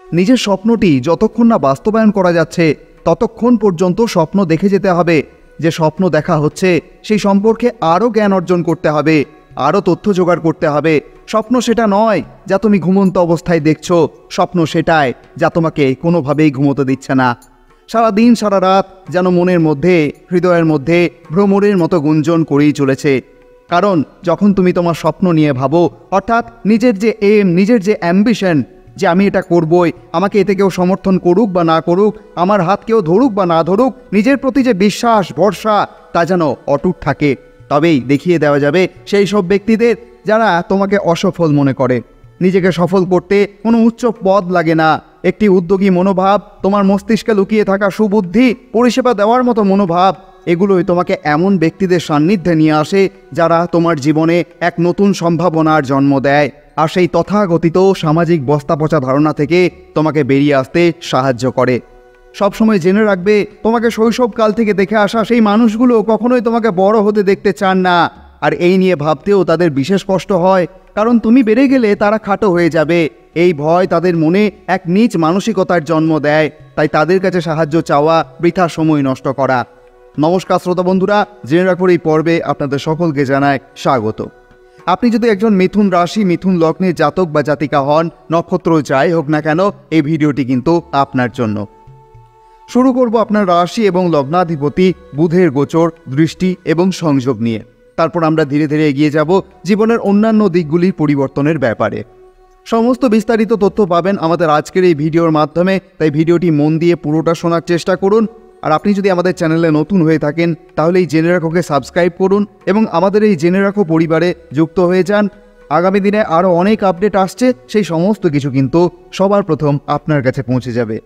নিজের স্বপ্নটি যতক্ষণ না বাস্তবায়ন করা যাচ্ছে ততক্ষণ পর্যন্ত স্বপ্ন দেখে যেতে হবে। যে স্বপ্ন দেখা হচ্ছে সেই সম্পর্কে আরও জ্ঞান অর্জন করতে হবে, আরও তথ্য জোগাড় করতে হবে। স্বপ্ন সেটা নয় যা তুমি ঘুমন্ত অবস্থায় দেখছো, স্বপ্ন সেটাই যা তোমাকে কোনোভাবেই ঘুমোতে দিচ্ছে না। সারা দিন সারা রাত যেন মনের মধ্যে, হৃদয়ের মধ্যে ভ্রমরের মতো গুঞ্জন করেই চলেছে। কারণ যখন তুমি তোমার স্বপ্ন নিয়ে ভাবো, অর্থাৎ নিজের যে এম, নিজের যে অ্যাম্বিশন, যে আমি এটা করবই, আমাকে এতে কেউ সমর্থন করুক বা না করুক, আমার হাত কেউ ধরুক বা না ধরুক, নিজের প্রতি যে বিশ্বাস ভরসা তা যেন অটুট থাকে, তবেই দেখিয়ে দেওয়া যাবে সেই সব ব্যক্তিদের যারা তোমাকে অসফল মনে করে। নিজেকে সফল করতে কোনো উচ্চ পদ লাগে না, একটি উদ্যোগী মনোভাব, তোমার মস্তিষ্কে লুকিয়ে থাকা সুবুদ্ধি, পরিষেবা দেওয়ার মতো মনোভাব, এগুলোই তোমাকে এমন ব্যক্তিদের সান্নিধ্যে নিয়ে আসে যারা তোমার জীবনে এক নতুন সম্ভাবনার জন্ম দেয়, আর সেই তথাকথিত সামাজিক বস্তাপচা ধারণা থেকে তোমাকে বেরিয়ে আসতে সাহায্য করে। সবসময় জেনে রাখবে, তোমাকে শৈশবকাল থেকে দেখে আসা সেই মানুষগুলো কখনোই তোমাকে বড় হতে দেখতে চান না। আর এই নিয়ে ভাবতেও তাদের বিশেষ কষ্ট হয়, কারণ তুমি বেড়ে গেলে তারা খাটো হয়ে যাবে। এই ভয় তাদের মনে এক নীচ মানসিকতার জন্ম দেয়, তাই তাদের কাছে সাহায্য চাওয়া বৃথা সময় নষ্ট করা। নমস্কার শ্রোতা বন্ধুরা, জেনে রাখুন এই পর্বে আপনাদের সকলকে জানায় স্বাগত। আপনি যদি একজন মিথুন রাশি, মিথুন লগ্নের জাতক বা জাতিকা হন, নক্ষত্র যাই হোক না কেন, এই ভিডিওটি কিন্তু আপনার জন্য। শুরু করব আপনার রাশি এবং লগ্নাধিপতি বুধের গোচর, দৃষ্টি এবং সংযোগ নিয়ে। তারপর আমরা ধীরে ধীরে এগিয়ে যাব জীবনের অন্যান্য দিকগুলির পরিবর্তনের ব্যাপারে। সমস্ত বিস্তারিত তথ্য পাবেন আমাদের আজকের এই ভিডিওর মাধ্যমে, তাই ভিডিওটি মন দিয়ে পুরোটা শোনার চেষ্টা করুন। আর আপনি যদি আমাদের চ্যানেলে নতুন হয়ে থাকেন তাহলে এই জেনে রাখোকে সাবস্ক্রাইব করুন এবং আমাদের এই জেনে রাখো পরিবারে যুক্ত হয়ে যান। আগামী দিনে আরও অনেক আপডেট আসছে, সেই সমস্ত কিছু কিন্তু সবার প্রথম আপনার কাছে পৌঁছে যাবে।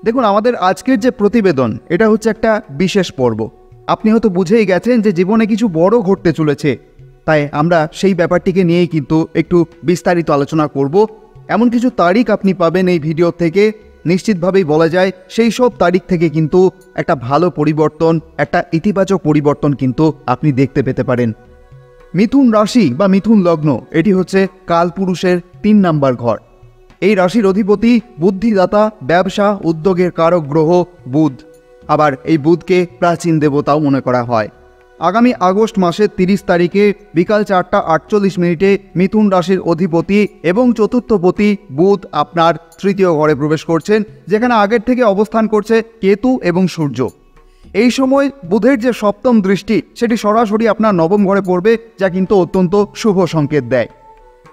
দেখুন, আমাদের আজকের যে প্রতিবেদন, এটা হচ্ছে একটা বিশেষ পর্ব। আপনি হয়তো বুঝেই গেছেন যে জীবনে কিছু বড় ঘটতে চলেছে, তাই আমরা সেই ব্যাপারটিকে নিয়েই কিন্তু একটু বিস্তারিত আলোচনা করব। এমন কিছু তারিখ আপনি পাবেন এই ভিডিও থেকে, নিশ্চিতভাবেই বলা যায় সেই সব তারিখ থেকে কিন্তু একটা ভালো পরিবর্তন, একটা ইতিবাচক পরিবর্তন কিন্তু আপনি দেখতে পেতে পারেন। মিথুন রাশি বা মিথুন লগ্ন, এটি হচ্ছে কালপুরুষের 3 নম্বর ঘর। এই রাশির অধিপতি বুদ্ধিদাতা, ব্যবসা, উদ্যোগের কারক গ্রহ বুধ। আবার এই বুধকে প্রাচীন দেবতাও মনে করা হয়। আগামী আগস্ট মাসের 30 তারিখে বিকাল 4টা 48 মিথুন রাশির অধিপতি এবং চতুর্থপতি বুধ আপনার তৃতীয় ঘরে প্রবেশ করছেন, যেখানে আগের থেকে অবস্থান করছে কেতু এবং সূর্য। এই সময় বুধের যে সপ্তম দৃষ্টি, সেটি সরাসরি আপনার নবম ঘরে পড়বে, যা কিন্তু অত্যন্ত শুভ সংকেত দেয়।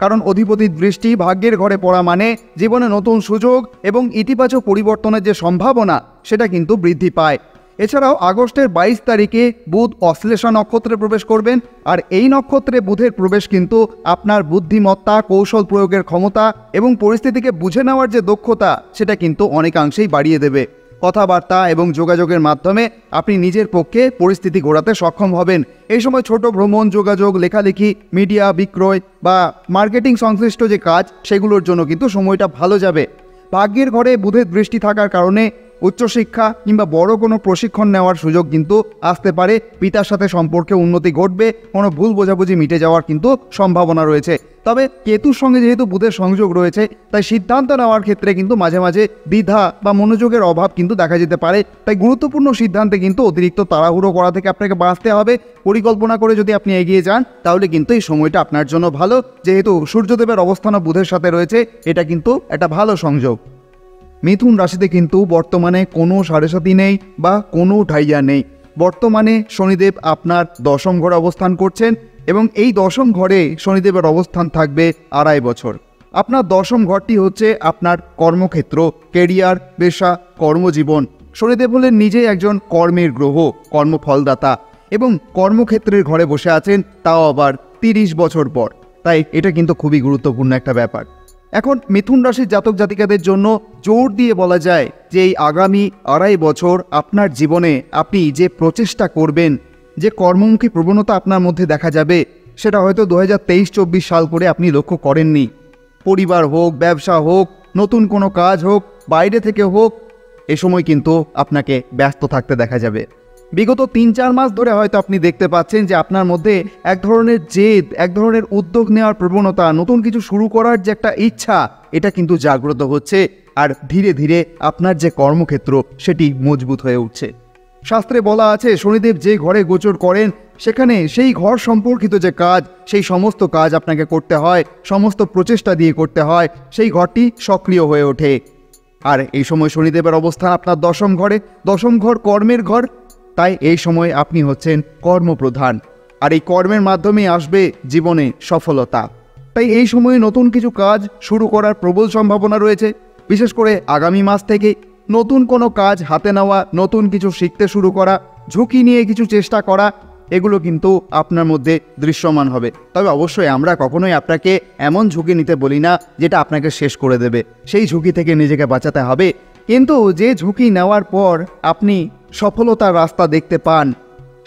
কারণ অধিপতির দৃষ্টি ভাগ্যের ঘরে পড়া মানে জীবনে নতুন সুযোগ এবং ইতিবাচক পরিবর্তনের যে সম্ভাবনা, সেটা কিন্তু বৃদ্ধি পায়। এছাড়াও আগস্টের 22 তারিখে বুধ অশ্লেষা নক্ষত্রে প্রবেশ করবেন, আর এই নক্ষত্রে বুধের প্রবেশ কিন্তু আপনার বুদ্ধিমত্তা, কৌশল প্রয়োগের ক্ষমতা এবং পরিস্থিতিকে বুঝে নেওয়ার যে দক্ষতা, সেটা কিন্তু অনেকাংশেই বাড়িয়ে দেবে। কথাবার্তা এবং যোগাযোগের মাধ্যমে আপনি নিজের পক্ষে পরিস্থিতি গড়াতে সক্ষম হবেন। এই সময় ছোট ভ্রমণ, যোগাযোগ, লেখালেখি, মিডিয়া বিক্রয় বা মার্কেটিং সংশ্লিষ্ট যে কাজ, সেগুলোর জন্য কিন্তু সময়টা ভালো যাবে। ভাগ্যের ঘরে বুধের দৃষ্টি থাকার কারণে উচ্চশিক্ষা কিংবা বড় কোনো প্রশিক্ষণ নেওয়ার সুযোগ কিন্তু আসতে পারে। পিতার সাথে সম্পর্কে উন্নতি ঘটবে, কোনো ভুল বোঝাবুঝি মিটে যাওয়ার কিন্তু সম্ভাবনা রয়েছে। তবে কেতুর সঙ্গে যেহেতু বুধের সংযোগ রয়েছে, তাই সিদ্ধান্ত নেওয়ার ক্ষেত্রে কিন্তু মাঝে মাঝে দ্বিধা বা মনোযোগের অভাব কিন্তু দেখা যেতে পারে। তাই গুরুত্বপূর্ণ সিদ্ধান্তে কিন্তু অতিরিক্ত তাড়াহুড়ো করা থেকে আপনাকে বাঁচতে হবে। পরিকল্পনা করে যদি আপনি এগিয়ে যান তাহলে কিন্তু এই সময়টা আপনার জন্য ভালো। যেহেতু সূর্যদেবের অবস্থান বুধের সাথে রয়েছে, এটা কিন্তু একটা ভালো সংযোগ। মিথুন রাশিতে কিন্তু বর্তমানে কোনো সাড়ে সাতি নেই বা কোনো ঢাইয়া নেই। বর্তমানে শনিদেব আপনার দশম ঘরে অবস্থান করছেন এবং এই দশম ঘরে শনিদেবের অবস্থান থাকবে 2.5 বছর। আপনার দশম ঘরটি হচ্ছে আপনার কর্মক্ষেত্র, কেরিয়ার, পেশা, কর্মজীবন। শনিদেব হলেন নিজেই একজন কর্মের গ্রহ, কর্মফলদাতা, এবং কর্মক্ষেত্রের ঘরে বসে আছেন, তাও আবার 30 বছর পর। তাই এটা কিন্তু খুবই গুরুত্বপূর্ণ একটা ব্যাপার। এখন মিথুন রাশির জাতক জাতিকাদের জন্য জোর দিয়ে বলা যায় যে এই আগামী 2.5 বছর আপনার জীবনে আপনি যে প্রচেষ্টা করবেন, যে কর্মমুখী প্রবণতা আপনার মধ্যে দেখা যাবে, সেটা হয়তো 2023-24 সাল করে আপনি লক্ষ্য করেননি। পরিবার হোক, ব্যবসা হোক, নতুন কোনো কাজ হোক, বাইরে থেকে হোক, এ সময় কিন্তু আপনাকে ব্যস্ত থাকতে দেখা যাবে। বিগত 3-4 মাস ধরে হয়তো আপনি দেখতে পাচ্ছেন যে আপনার মধ্যে এক ধরনের জেদ, এক ধরনের উদ্যোগ নেওয়ার প্রবণতা, নতুন কিছু শুরু করার যে একটা ইচ্ছা, এটা কিন্তু জাগ্রত হচ্ছে। আর ধীরে ধীরে আপনার যে কর্মক্ষেত্র সেটি মজবুত হয়ে উঠছে। শাস্ত্রে বলা আছে শনিদেব যে ঘরে গোচর করেন সেখানে সেই ঘর সম্পর্কিত যে কাজ, সেই সমস্ত কাজ আপনাকে করতে হয়, সমস্ত প্রচেষ্টা দিয়ে করতে হয়, সেই ঘরটি সক্রিয় হয়ে ওঠে। আর এই সময় শনিদেবের অবস্থান আপনার দশম ঘরে, দশম ঘর কর্মের ঘর, তাই এই সময় আপনি হচ্ছেন কর্মপ্রধান, আর এই কর্মের মাধ্যমে আসবে জীবনে সফলতা। তাই এই সময়ে নতুন কিছু কাজ শুরু করার প্রবল সম্ভাবনা রয়েছে। বিশেষ করে আগামী মাস থেকে নতুন কোনো কাজ হাতে নেওয়া, নতুন কিছু শিখতে শুরু করা, ঝুঁকি নিয়ে কিছু চেষ্টা করা, এগুলো কিন্তু আপনার মধ্যে দৃশ্যমান হবে। তবে অবশ্যই আমরা কখনোই আপনাকে এমন ঝুঁকি নিতে বলি না যেটা আপনাকে শেষ করে দেবে। সেই ঝুঁকি থেকে নিজেকে বাঁচাতে হবে, কিন্তু যে ঝুঁকি নেওয়ার পর আপনি সফলতার রাস্তা দেখতে পান,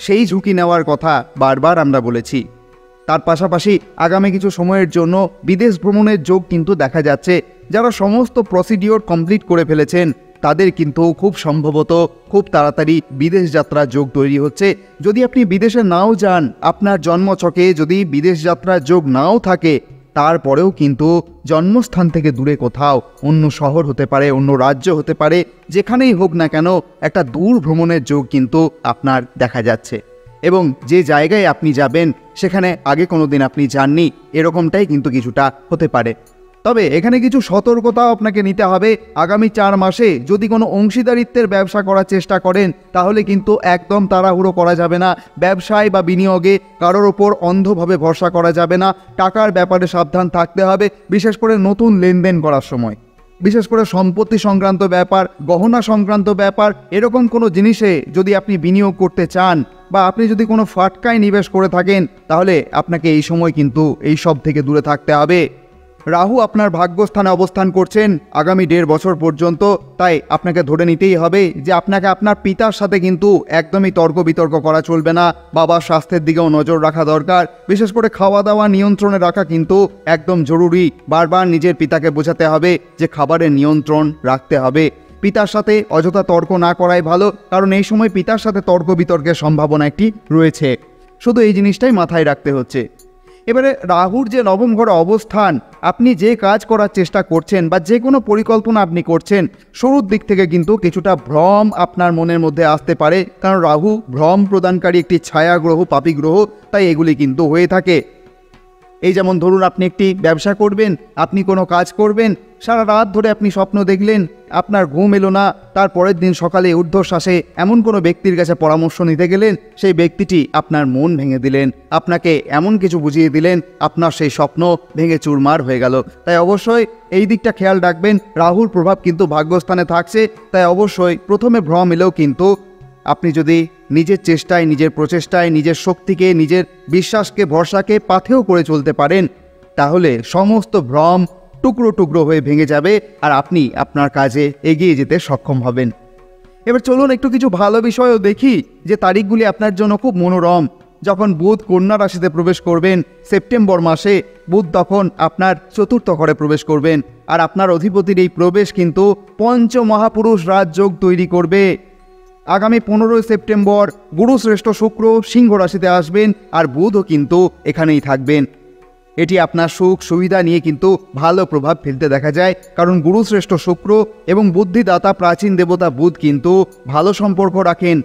সেই ঝুঁকি নেওয়ার কথা বারবার আমরা বলেছি। তার পাশাপাশি আগামী কিছু সময়ের জন্য বিদেশ ভ্রমণের যোগ কিন্তু দেখা যাচ্ছে। যারা সমস্ত প্রসিডিওর কমপ্লিট করে ফেলেছেন তাদের কিন্তু খুব সম্ভবত খুব তাড়াতাড়ি বিদেশ যাত্রার যোগ তৈরি হচ্ছে। যদি আপনি বিদেশে নাও যান, আপনার জন্মছকে যদি বিদেশ যাত্রার যোগ নাও থাকে, তারপরেও কিন্তু জন্মস্থান থেকে দূরে কোথাও অন্য শহর হতে পারে, অন্য রাজ্য হতে পারে, যেখানেই হোক না কেন একটা দূর ভ্রমণের যোগ কিন্তু আপনার দেখা যাচ্ছে। এবং যে জায়গায় আপনি যাবেন সেখানে আগে কোনো দিন আপনি যাননি, এরকমটাই কিন্তু কিছুটা হতে পারে। তবে এখানে কিছু সতর্কতাও আপনাকে নিতে হবে। আগামী 4 মাসে যদি কোনো অংশীদারিত্বের ব্যবসা করার চেষ্টা করেন তাহলে কিন্তু একদম তাড়াহুড়ো করা যাবে না। ব্যবসায় বা বিনিয়োগে কারোর ওপর অন্ধভাবে ভরসা করা যাবে না। টাকার ব্যাপারে সাবধান থাকতে হবে, বিশেষ করে নতুন লেনদেন করার সময়। বিশেষ করে সম্পত্তি সংক্রান্ত ব্যাপার, গহনা সংক্রান্ত ব্যাপার, এরকম কোনো জিনিসে যদি আপনি বিনিয়োগ করতে চান বা আপনি যদি কোনো ফাটকায় নিবেশ করে থাকেন, তাহলে আপনাকে এই সময় কিন্তু এই সব থেকে দূরে থাকতে হবে। রাহু আপনার ভাগ্যস্থানে অবস্থান করছেন আগামী 1.5 বছর পর্যন্ত। তাই আপনাকে ধরে নিতেই হবে যে আপনাকে আপনার পিতার সাথে কিন্তু একদমই তর্ক বিতর্ক করা চলবে না। বাবার স্বাস্থ্যের দিকেও নজর রাখা দরকার। বিশেষ করে খাওয়া দাওয়া নিয়ন্ত্রণে রাখা কিন্তু একদম জরুরি। বারবার নিজের পিতাকে বোঝাতে হবে যে খাবারের নিয়ন্ত্রণ রাখতে হবে। পিতার সাথে অযথা তর্ক না করাই ভালো, কারণ এই সময় পিতার সাথে তর্ক বিতর্কের সম্ভাবনা একটি রয়েছে। শুধু এই জিনিসটাই মাথায় রাখতে হচ্ছে। এবারে রাহুর যে নবম ঘরে অবস্থান, আপনি যে কাজ করার চেষ্টা করছেন বা যে কোনো পরিকল্পনা আপনি করছেন, শুরুর দিক থেকে কিন্তু কিছুটা ভ্রম আপনার মনের মধ্যে আসতে পারে, কারণ রাহু ভ্রম প্রদানকারী একটি ছায়া গ্রহ, পাপী গ্রহ, তাই এগুলি কিন্তু হয়ে থাকে। এই যেমন ধরুন আপনি একটি ব্যবসা করবেন, আপনি কোনো কাজ করবেন, সারা রাত ধরে আপনি স্বপ্ন দেখলেন, আপনার ঘুম এলো না, তার পরের দিন সকালে ঊর্ধ্বশ্বাসে এমন কোনো ব্যক্তির কাছে পরামর্শ নিতে গেলেন, সেই ব্যক্তিটি আপনার মন ভেঙে দিলেন, আপনাকে এমন কিছু বুঝিয়ে দিলেন, আপনার সেই স্বপ্ন ভেঙে চুরমার হয়ে গেল। তাই অবশ্যই এই দিকটা খেয়াল রাখবেন। রাহুর প্রভাব কিন্তু ভাগ্যস্থানে থাকছে, তাই অবশ্যই প্রথমে ভ্রম এলেও কিন্তু আপনি যদি নিজের চেষ্টায়, নিজের প্রচেষ্টায়, নিজের শক্তিকে, নিজের বিশ্বাসকে, ভরসাকে পাথেয় করে চলতে পারেন, তাহলে সমস্ত ভ্রম টুকরো টুকরো হয়ে ভেঙে যাবে আর আপনি আপনার কাজে এগিয়ে যেতে সক্ষম হবেন। এবার চলুন একটু কিছু ভালো বিষয়ও দেখি যে তারিখগুলি আপনার জন্য খুব মনোরম। যখন বুধ কন্যা রাশিতে প্রবেশ করবেন সেপ্টেম্বর মাসে, বুধ তখন আপনার চতুর্থ ঘরে প্রবেশ করবেন, আর আপনার অধিপতির এই প্রবেশ কিন্তু পঞ্চমহাপুরুষ রাজযোগ তৈরি করবে। আগামী 15 সেপ্টেম্বর গুরুশ্রেষ্ঠ শুক্র সিংহ রাশিতে আসবেন, আর বুধও কিন্তু এখানেই থাকবেন। এটি আপনার সুখ সুবিধা নিয়ে কিন্তু ভালো প্রভাব ফেলতে দেখা যায়, কারণ গুরুশ্রেষ্ঠ শুক্র এবং বুদ্ধিদাতা প্রাচীন দেবতা বুধ কিন্তু ভালো সম্পর্ক রাখেন।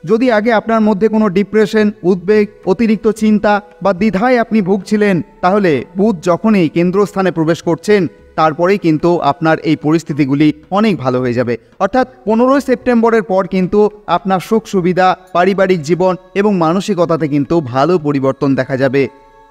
যদি আগে আপনার মধ্যে কোনো ডিপ্রেশন, উদ্বেগ, অতিরিক্ত চিন্তা বা দ্বিধায় আপনি ভুগছিলেন, তাহলে বুধ যখনই কেন্দ্রস্থানে প্রবেশ করছেন তারপরেই কিন্তু আপনার এই পরিস্থিতিগুলি অনেক ভালো হয়ে যাবে। অর্থাৎ 15 সেপ্টেম্বরের পর কিন্তু আপনার সুখ সুবিধা, পারিবারিক জীবন এবং মানসিকতাতে কিন্তু ভালো পরিবর্তন দেখা যাবে।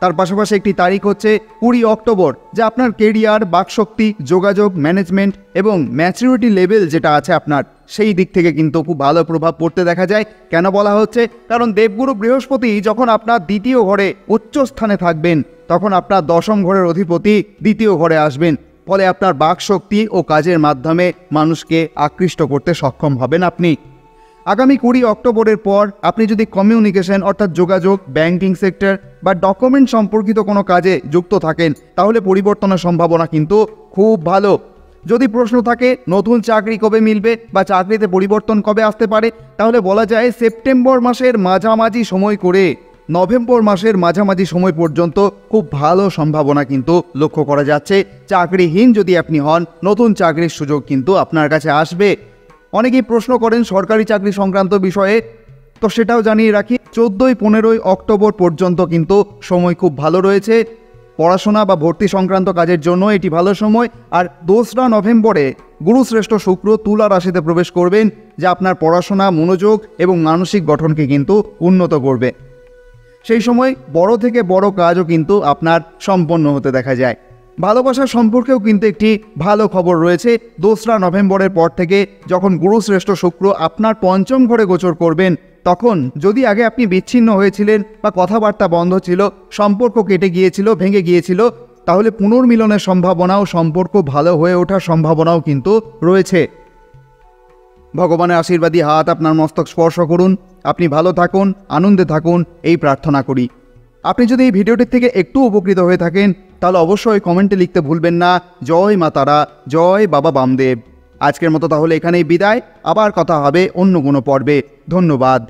তার পাশাপাশি একটি তারিখ হচ্ছে 20 অক্টোবর, যা আপনার কেরিয়ার, বাকশক্তি, যোগাযোগ, ম্যানেজমেন্ট এবং ম্যাচুরিটি লেভেল যেটা আছে আপনার, সেই দিক থেকে কিন্তু খুব ভালো প্রভাব পড়তে দেখা যায়। কেন বলা হচ্ছে? কারণ দেবগুরু বৃহস্পতি যখন আপনার দ্বিতীয় ঘরে উচ্চ স্থানে থাকবেন, তখন আপনার দশম ঘরের অধিপতি দ্বিতীয় ঘরে আসবেন। ফলে আপনার বাকশক্তি ও কাজের মাধ্যমে মানুষকে আকৃষ্ট করতে সক্ষম হবেন আপনি। আগামী 20 অক্টোবরের পর আপনি যদি কমিউনিকেশন অর্থাৎ যোগাযোগ, ব্যাংকিং সেক্টর বা ডকুমেন্ট সম্পর্কিত কোনো কাজে যুক্ত থাকেন, তাহলে পরিবর্তনের সম্ভাবনা কিন্তু খুব ভালো। যদি প্রশ্ন থাকে নতুন চাকরি কবে মিলবে বা চাকরিতে পরিবর্তন কবে আসতে পারে, তাহলে বলা যায় সেপ্টেম্বর মাসের মাঝামাঝি সময় করে নভেম্বর মাসের মাঝামাঝি সময় পর্যন্ত খুব ভালো সম্ভাবনা কিন্তু লক্ষ্য করা যাচ্ছে। চাকরিহীন যদি আপনি হন, নতুন চাকরির সুযোগ কিন্তু আপনার কাছে আসবে। অনেকেই প্রশ্ন করেন সরকারি চাকরি সংক্রান্ত বিষয়ে, তো সেটাও জানিয়ে রাখি 14-15 অক্টোবর পর্যন্ত কিন্তু সময় খুব ভালো রয়েছে। পড়াশোনা বা ভর্তি সংক্রান্ত কাজের জন্য এটি ভালো সময়। আর 2রা নভেম্বরে গুরুশ্রেষ্ঠ শুক্র তুলা রাশিতে প্রবেশ করবেন, যা আপনার পড়াশোনা, মনোযোগ এবং মানসিক গঠনকে কিন্তু উন্নত করবে। সেই সময় বড় থেকে বড় কাজও কিন্তু আপনার সম্পন্ন হতে দেখা যায়। ভালোবাসার সম্পর্কেও কিন্তু একটি ভালো খবর রয়েছে। 2রা নভেম্বরের পর থেকে যখন গুরুশ্রেষ্ঠ শুক্র আপনার পঞ্চম ঘরে গোচর করবেন, তখন যদি আগে আপনি বিচ্ছিন্ন হয়েছিলেন বা কথাবার্তা বন্ধ ছিল, সম্পর্ক কেটে গিয়েছিল, ভেঙে গিয়েছিল, তাহলে পুনর্মিলনের সম্ভাবনাও, সম্পর্ক ভালো হয়ে ওঠার সম্ভাবনাও কিন্তু রয়েছে। ভগবানের আশীর্বাদী হাত আপনার মস্তক স্পর্শ করুন। আপনি ভালো থাকুন, আনন্দে থাকুন, এই প্রার্থনা করি। আপনি যদি এই ভিডিওটির থেকে একটু উপকৃত হয়ে থাকেন, তাহলে অবশ্যই কমেন্টে লিখতে ভুলবেন না জয় মা তারা, জয় বাবা বামদেব। আজকের মতো তাহলে এখানেই বিদায়। আবার কথা হবে অন্য কোনো পর্বে। ধন্যবাদ।